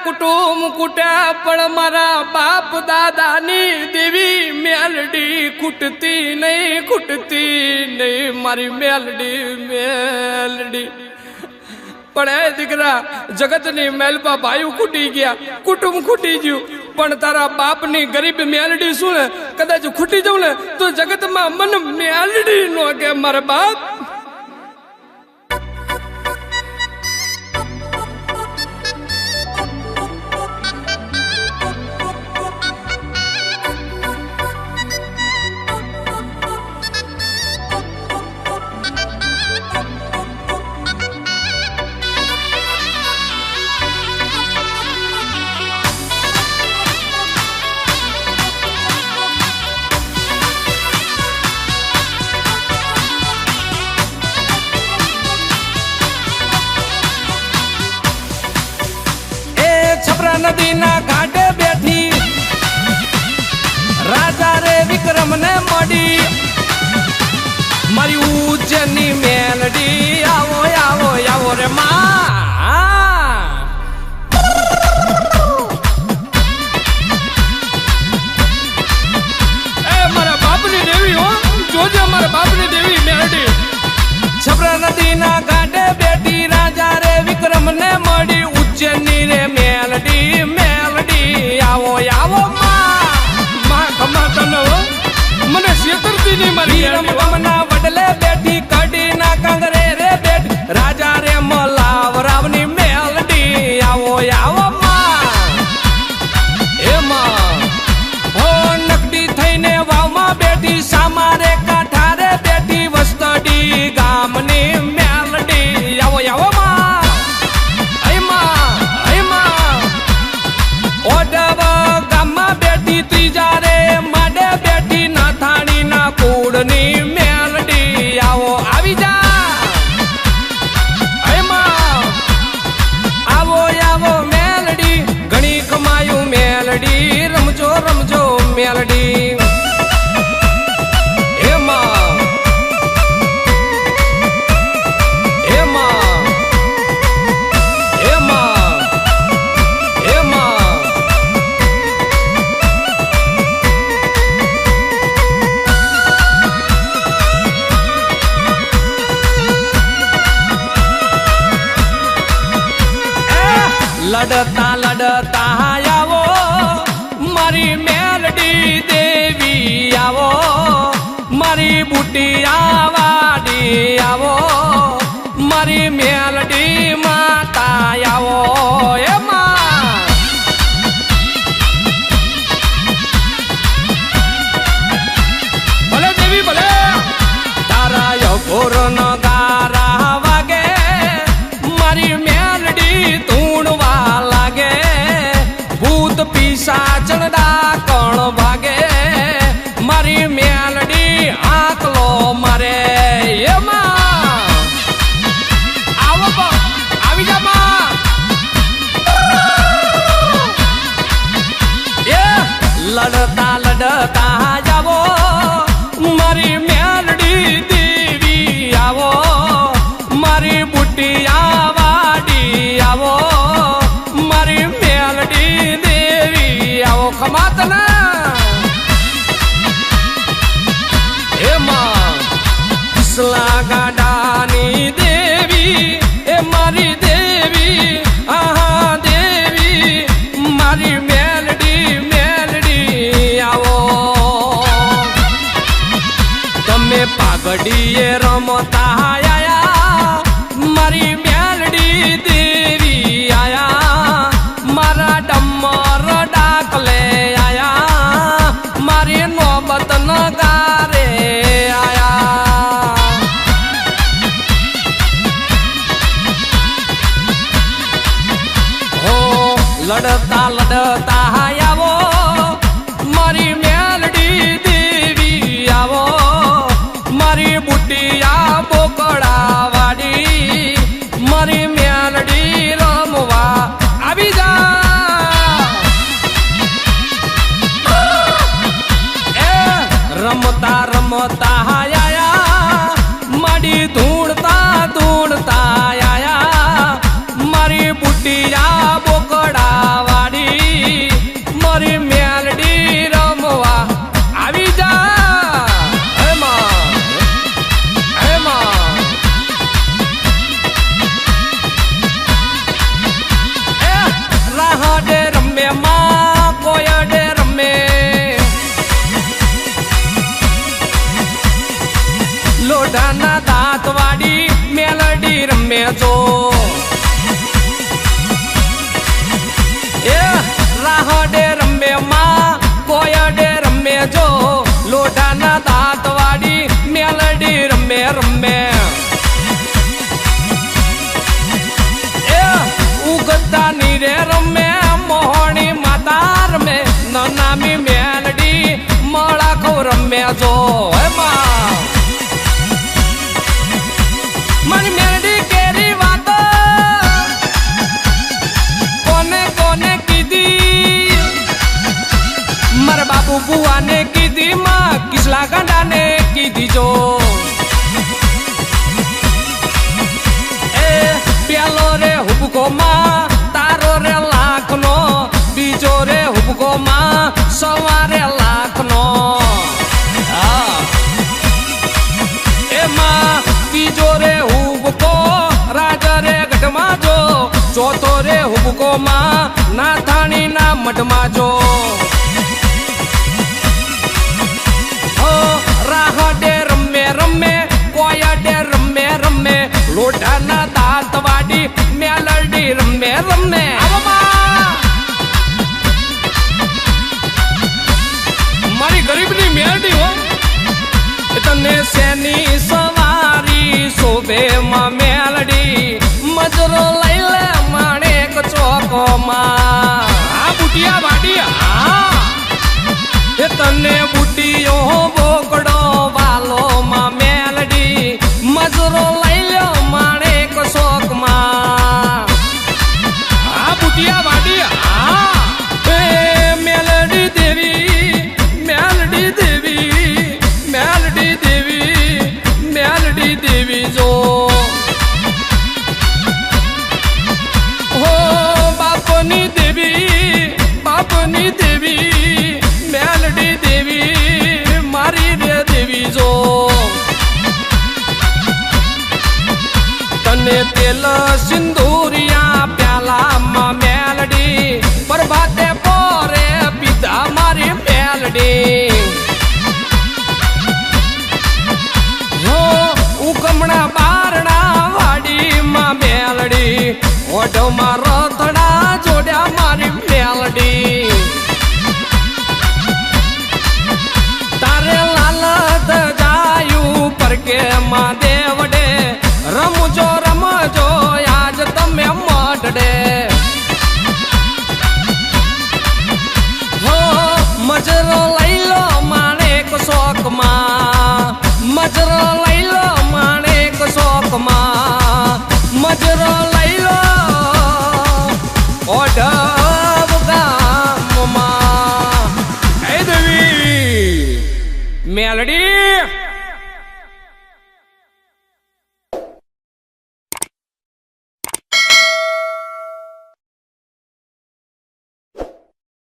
કુટુંબ કૂટ્યા પણ મારા બાપ દાદાની દેવી મેલડી ખૂટતી નહીં મારી મેલડી પણ એ દીકરા જગતની મેલપા ભાઈઓ ખૂટી ગયા, કુટુંબ ખૂટી ગયું, પણ તારા બાપની ગરીબ મેલડી શું ને કદાચ ખૂટી જાઉં ને તો જગતમાં મન મેલડી નો કે મારા બાપ. નદીના ઘાટે બેઠી રાજા રે વિક્રમ ને મળી મારી ઉજ્જૈનની મેલડી આવો આવો આવો રે માં. એ મારા બાપની દેવી હો, જોજે મારા બાપની દેવી મેલડી. છપરા નદીના ઘાટે બેઠી રાજા રે વિક્રમ ને મળી ઉજ્જૈનની રે મેલડી આવો આવો માં ખમા તને મને શેતરતી નહીં મારી રમના વડલે બેઠી કડી ના કાંગરે રે બેઠ રાજા રે મલાવ રાવની મેલડી આવો આવો માં. એમાં હો નકડી થઈને વાવમાં બેઠી સામારે કાંઠારે બેઠી વસ્તડી ગામની મેલડી આવો આવો માં. ગામમાં બેઠી ત્રીજા રે માડે બેઠી નાથાણી ના કુળની મેલડી આવો આવી જા. આવો આવો મેલડી ઘણી કમાયું મેલડી રમજો રમજો મેલડી. લડતા લડતા આવો મારી મેલડી દેવી આવો મારી બુટિયા વાડી આવો મારી મેલડી માતા આવો. એમાં ભલે દેવી ભલે તારા યકોર ન ગારા વાગે મારી મેલડી ધૂણવા લાગે ભૂત પિશાચન ડાકણ ભાગે મારી મેલડી આકલો મારે. એમાં આવો આવી જા માં. એ લડતા લડતા જાવો મારી મેલડી દેવી આવો મારી બુટિયા વાડી આવો મારી મેલડી દેવી આવો ખમાતના. એમાં કિસલા ગાડાની દેવી એ મારી દેવી આહા દેવી મારી મેલડી આવો. તમે પાઘડીએ રમતા આયા મારી મેલડી દેવી આયા મારા ડમર ડાકલે આયા મારી નોબત નગારે આયા. હો લડતા લડતા આવો મારી મેલડી દેવી આવો મારી બુટિયા બોકડા વાડી મારી મેલડી રમવા આવી જા. એ રમતા રમતા આયા માડી ધૂણતા ધૂણતા આયા મારી બુટિયા બોકડા જો એ રાહડે રમે માં કોયડે રમે જો લોઢાના દાંત વાળી મેલડી રમે રમે એ ઉગતા નીરે રમે મોહણી માતા રમે નામી મેલડી મળાખો રમે જો એમાં મારી મેલડી કેરી વાતો કોને કોને કીધી મારા બાપુ બુઆને કીધી માં કિસલા ગાંડાને કીધી જો એ પેલો રે હુબકો માં તારો રે લાખનો બીજો રે હુબકો માં સવારે લાખનો એમાં બીજો રે હુબકો રાજા રે ગઢમાં જો ચોથો રે હુબકો માં નાથાણી ના મઢમાં જો રાહડે રમે રમે કોયડે રમે રમે લોઢાના દાંત વાડી મેલડી રમે રમે મારી ગરીબની મેલડી હો તને શેની સવારી શોભે માં મેલડી મજરો લઈ લે માણેક ચોકમાં આ બુટિયા વાડી એ તને બુટીઓ બોકડો વાલો માં મેલડી મજરો લઈ લ્યો માણેક શોકમાં આ બુટિયા વાડી મેલડી દેવી મેલડી દેવી મેલડી દેવી મેલડી દેવી જો હો બાપની દેવી મેલડી દેવી મારી રે દેવી જો તને તેલ સિંદૂરિયા પ્યાલામાં મેલડી પ્રભાતે પોરે પીધા મારી મેલડી